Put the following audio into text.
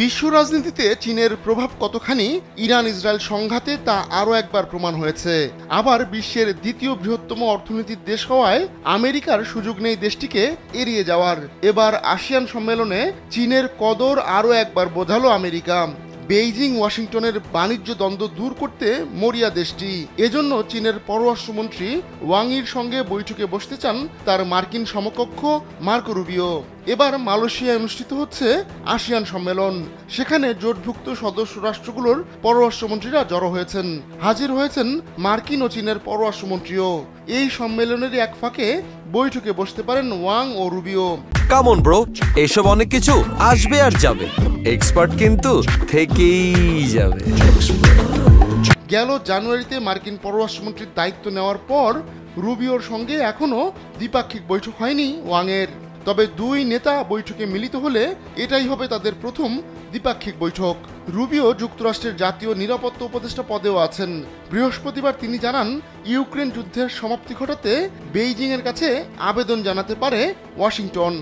বিশ্ব রাজনীতিতে চীনের প্রভাব কতখানি ইরান ইসরায়েল সংঘাতে তা আরও একবার প্রমাণ হয়েছে। আবার বিশ্বের দ্বিতীয় বৃহত্তম অর্থনীতির দেশ হওয়ায় আমেরিকার সুযোগ নেই দেশটিকে এড়িয়ে যাওয়ার। এবার আসিয়ান সম্মেলনে চীনের কদর আরও একবার বোঝালো আমেরিকা। বেইজিং ওয়াশিংটনের বাণিজ্য দ্বন্দ্ব দূর করতে মরিয়া দেশটি। এজন্য চীনের পররাষ্ট্রমন্ত্রী ওয়াং ইর সঙ্গে বৈঠকে বসতে চান তার মার্কিন সমকক্ষ মার্কো রুবিও। এবার মালয়েশিয়ায় অনুষ্ঠিত হচ্ছে আসিয়ান সম্মেলন। সেখানে জোটভুক্ত সদস্য রাষ্ট্রগুলোর পররাষ্ট্রমন্ত্রীরা জড়ো হয়েছেন। হাজির হয়েছেন মার্কিন ও চীনের পররাষ্ট্রমন্ত্রীও। এই সম্মেলনেরই এক ফাঁকে বৈঠকে বসতে পারেন ওয়াং ও রুবিও। কামন ব্রো, এসব অনেক কিছু আসবে আর যাবে, এক্সপার্ট কিন্তু থেকেই যাবে। গেল জানুয়ারিতে মার্কিন পররাষ্ট্রমন্ত্রীর দায়িত্ব নেওয়ার পর রুবিওর সঙ্গে এখনও দ্বিপাক্ষিক বৈঠক হয়নি ওয়াংয়ের। তবে দুই নেতা বৈঠকে মিলিত হলে এটাই হবে তাদের প্রথম দ্বিপাক্ষিক বৈঠক। রুবিও যুক্তরাষ্ট্রের জাতীয় নিরাপত্তা উপদেষ্টা পদেও আছেন। বৃহস্পতিবার তিনি জানান, ইউক্রেন যুদ্ধের সমাপ্তি ঘটাতে বেইজিংয়ের কাছে আবেদন জানাতে পারে ওয়াশিংটন।